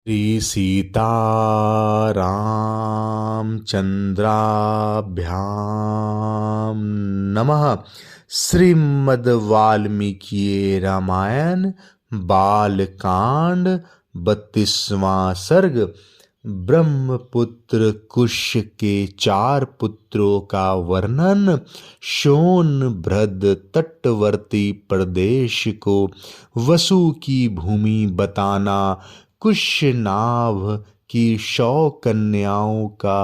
श्री सीतारामचंद्राभ्याम नमः। श्रीमद् वाल्मीकि रामायण बालकांड 32वां सर्ग। ब्रह्मपुत्र कुश के 4 पुत्रों का वर्णन। सोनभद्र तटवर्ती प्रदेश को वसु की भूमि बताना। कुशनाभ की 100 कन्याओं का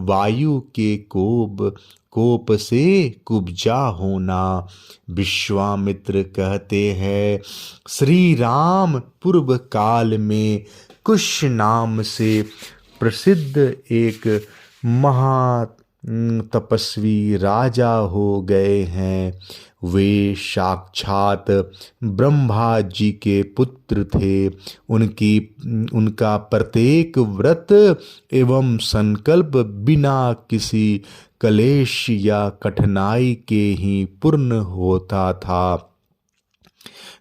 वायु के कोप से कुब्जा होना। विश्वामित्र कहते हैं, श्री राम पूर्व काल में कुश नाम से प्रसिद्ध एक महा तपस्वी राजा हो गए हैं। वे साक्षात ब्रह्मा जी के पुत्र थे। उनका प्रत्येक व्रत एवं संकल्प बिना किसी क्लेश या कठिनाई के ही पूर्ण होता था।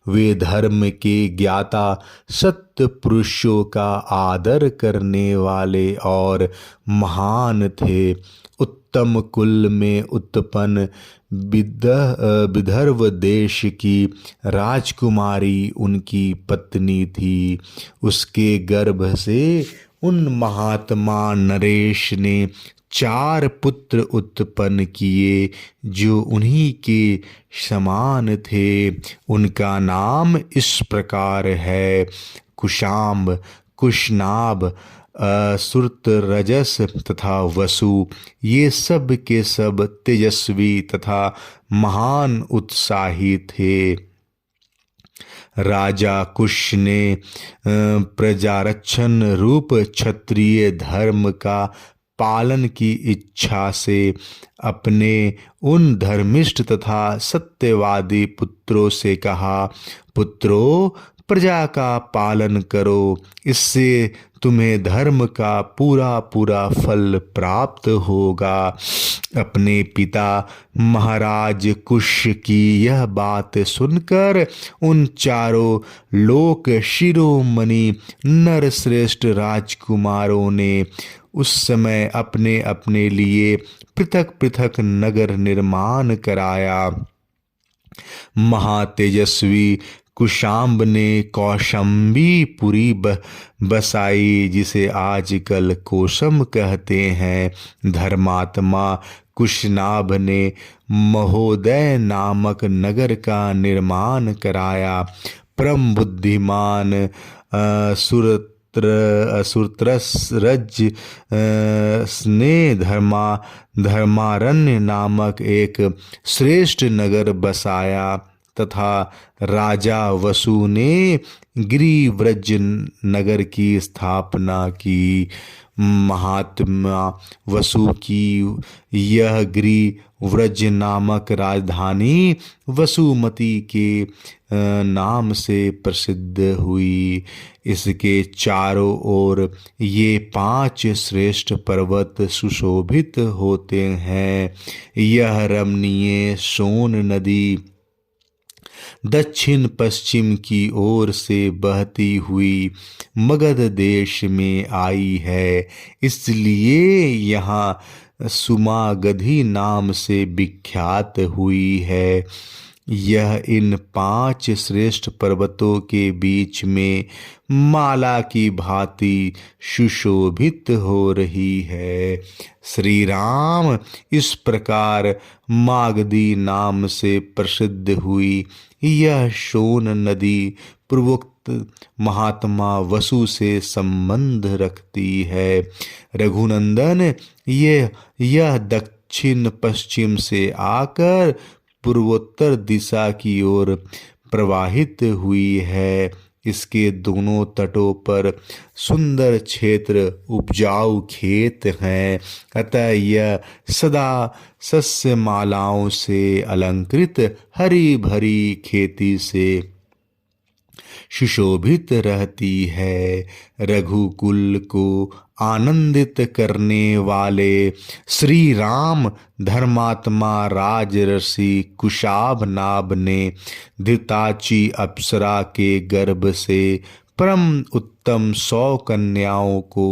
वे धर्म के ज्ञाता, सत्य पुरुषों का आदर करने वाले और महान थे। उत्तम कुल में उत्पन्न विदर्भ देश की राजकुमारी उनकी पत्नी थी। उसके गर्भ से उन महात्मा नरेश ने 4 पुत्र उत्पन्न किए जो उन्हीं के समान थे। उनका नाम इस प्रकार है, कुशाम्ब, कुशनाभ, सुरतरजस तथा वसु। ये सब के सब तेजस्वी तथा महान उत्साही थे। राजा कुश ने प्रजारक्षण रूप क्षत्रिय धर्म का पालन की इच्छा से अपने उन धर्मिष्ठ तथा सत्यवादी पुत्रों से कहा, पुत्रों, प्रजा का पालन करो, इससे तुम्हें धर्म का पूरा पूरा फल प्राप्त होगा। अपने पिता महाराज कुश की यह बात सुनकर उन 4 लोक शिरोमणि नरश्रेष्ठ राजकुमारों ने उस समय अपने अपने लिए पृथक पृथक नगर निर्माण कराया। महातेजस्वी कुशाम्ब ने कौशंबीपुरी बसाई, जिसे आजकल कोसम कहते हैं। धर्मात्मा कुशनाभ ने महोदय नामक नगर का निर्माण कराया। परम बुद्धिमान सुरतरज ने धर्मारण्य नामक एक श्रेष्ठ नगर बसाया तथा राजा वसु ने गिरिव्रज नगर की स्थापना की। महात्मा वसु की यह गिरिव्रज नामक राजधानी वसुमती के नाम से प्रसिद्ध हुई। इसके चारों ओर ये 5 श्रेष्ठ पर्वत सुशोभित होते हैं। यह रमणीय सोन नदी दक्षिण पश्चिम की ओर से बहती हुई मगध देश में आई है, इसलिए यहाँ सुमागधी नाम से विख्यात हुई है। यह इन 5 श्रेष्ठ पर्वतों के बीच में माला की भांति सुशोभित हो रही है। श्री राम इस प्रकार मागधी नाम से प्रसिद्ध हुई। यह सोन नदी पूर्वोक्त महात्मा वसु से संबंध रखती है। रघुनंदन, यह दक्षिण पश्चिम से आकर पूर्वोत्तर दिशा की ओर प्रवाहित हुई है। इसके दोनों तटों पर सुंदर क्षेत्र उपजाऊ खेत हैं, अतः यह सदा सस्यमालाओं से अलंकृत हरी भरी खेती से सुशोभित रहती है। रघुकुल को आनंदित करने वाले श्री राम धर्मात्मा राजर्षि कुशाभ नाभ ने धृताची अप्सरा के गर्भ से परम उत्तम 100 कन्याओं को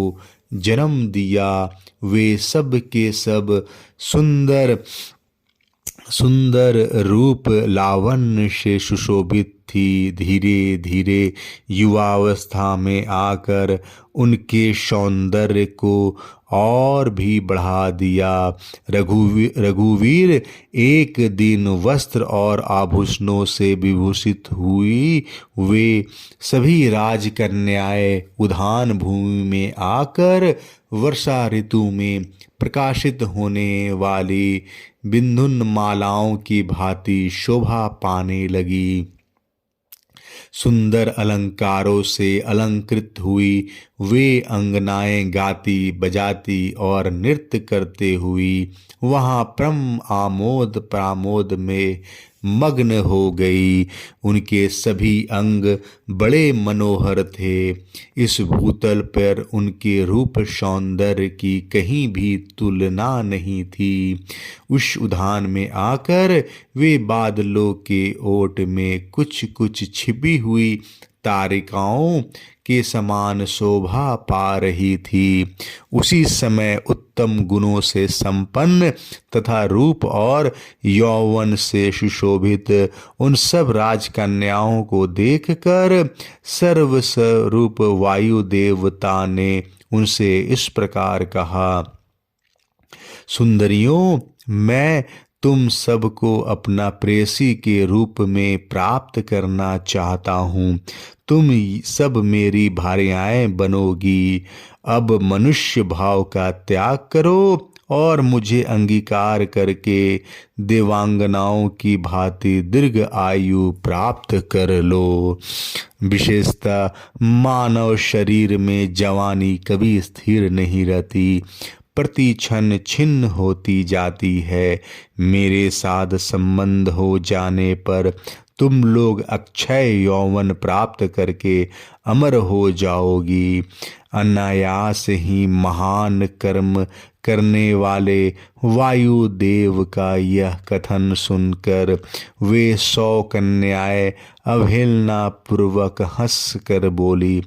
जन्म दिया। वे सब के सब सुंदर सुंदर रूप लावण्य से सुशोभित थी। धीरे धीरे युवावस्था में आकर उनके सौंदर्य को और भी बढ़ा दिया। रघुवीर एक दिन वस्त्र और आभूषणों से विभूषित हुई। वे सभी राजकन्याएं उद्यान भूमि में आकर वर्षा ऋतु में प्रकाशित होने वाली बिंदुनमालाओं की भांति शोभा पाने लगी। सुंदर अलंकारों से अलंकृत हुई वे अंगनाएं गाती बजाती और नृत्य करते हुई वहाँ परम आमोद प्रमोद में मग्न हो गई। उनके सभी अंग बड़े मनोहर थे। इस भूतल पर उनके रूप सौंदर्य की कहीं भी तुलना नहीं थी। उस उद्यान में आकर वे बादलों के ओट में कुछ कुछ छिपी हुई तारिकाओं के समान शोभा पा रही थी। उसी समय उत्तम गुणों से संपन्न तथा रूप और यौवन से सुशोभित उन सब राजकन्याओं को देखकर सर्वस्वरूप वायु देवता ने उनसे इस प्रकार कहा, सुंदरियों, मैं तुम सबको अपना प्रेयसी के रूप में प्राप्त करना चाहता हूँ। तुम सब मेरी भार्याएं बनोगी। अब मनुष्य भाव का त्याग करो और मुझे अंगीकार करके देवांगनाओं की भांति दीर्घ आयु प्राप्त कर लो। विशेषतः मानव शरीर में जवानी कभी स्थिर नहीं रहती, प्रति क्षण छिन्न होती जाती है। मेरे साथ संबंध हो जाने पर तुम लोग अक्षय यौवन प्राप्त करके अमर हो जाओगी। अनायास ही महान कर्म करने वाले वायुदेव का यह कथन सुनकर वे 100 कन्याएं अवहेलना पूर्वक हंस कर बोली,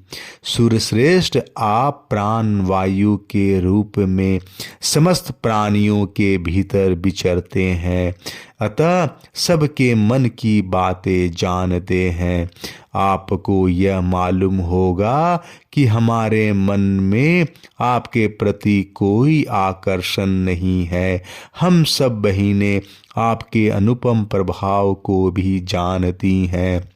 सूर्यश्रेष्ठ, आप प्राण वायु के रूप में समस्त प्राणियों के भीतर विचरते हैं, अतः सबके मन की बातें जानते हैं। आपको यह मालूम होगा कि हमारे मन में आपके प्रति कोई आकर्षण नहीं है। हम सब बहिनें आपके अनुपम प्रभाव को भी जानती हैं,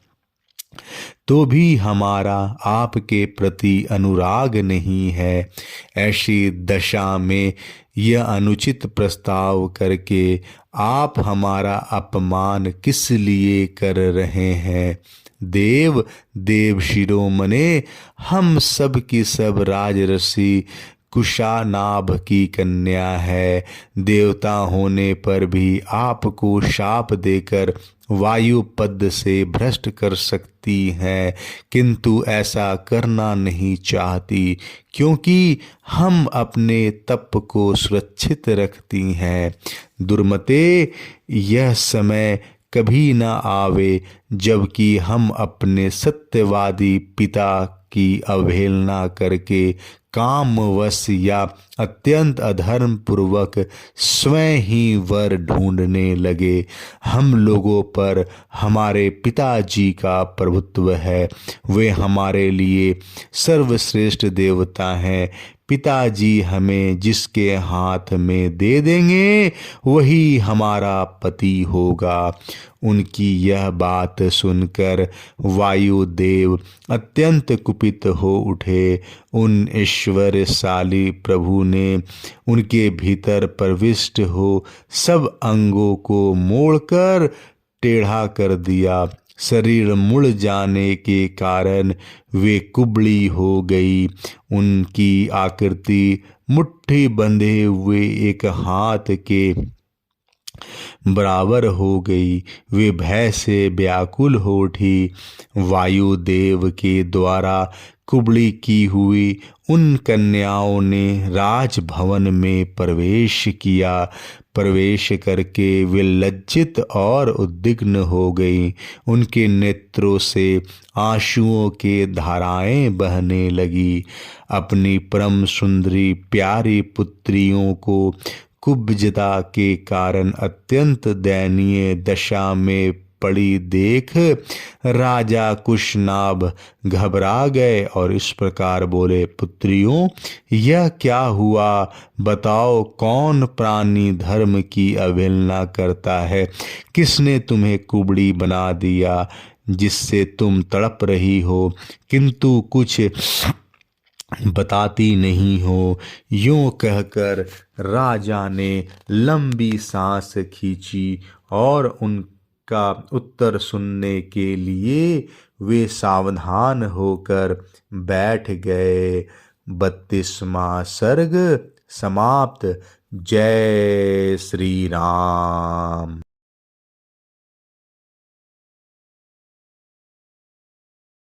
तो भी हमारा आपके प्रति अनुराग नहीं है। ऐसी दशा में यह अनुचित प्रस्ताव करके आप हमारा अपमान किस लिए कर रहे हैं? देव शिरोमणे, हम सब की सब राजर्षि कुशानाभ की कन्या है। देवता होने पर भी आपको शाप देकर वायु पद से भ्रष्ट कर सकती हैं, किंतु ऐसा करना नहीं चाहती, क्योंकि हम अपने तप को सुरक्षित रखती हैं। दुर्मते, यह समय कभी न आवे जबकि हम अपने सत्यवादी पिता की अवहेलना करके कामवश या अत्यंत अधर्म पूर्वक स्वयं ही वर ढूंढने लगे। हम लोगों पर हमारे पिताजी का प्रभुत्व है। वे हमारे लिए सर्वश्रेष्ठ देवता हैं। पिताजी हमें जिसके हाथ में दे देंगे वही हमारा पति होगा। उनकी यह बात सुनकर वायुदेव अत्यंत कुपित हो उठे। उन ऐश्वर्यशाली प्रभु ने उनके भीतर प्रविष्ट हो सब अंगों को मोड़कर टेढ़ा कर दिया। शरीर मुड़ जाने के कारण वे कुबड़ी हो गई। उनकी आकृति मुट्ठी बंधे हुए एक हाथ के बराबर हो गई। वे भय से व्याकुल हो उठी। वायुदेव के द्वारा कुबड़ी की हुई उन कन्याओं ने राजभवन में प्रवेश किया। प्रवेश करके वे लज्जित और उद्विग्न हो गई। उनके नेत्रों से आंसुओं के धाराएं बहने लगी। अपनी परम सुंदरी प्यारी पुत्रियों को कुब्जता के कारण अत्यंत दयनीय दशा में पड़ी देख राजा कुशनाभ घबरा गए और इस प्रकार बोले, पुत्रियों, यह क्या हुआ? बताओ, कौन प्राणी धर्म की अवहेलना करता है? किसने तुम्हें कुबड़ी बना दिया जिससे तुम तड़प रही हो, किंतु कुछ बताती नहीं हो? यूं कहकर राजा ने लंबी सांस खींची और उनका उत्तर सुनने के लिए वे सावधान होकर बैठ गए। 32वां सर्ग समाप्त। जय श्री राम।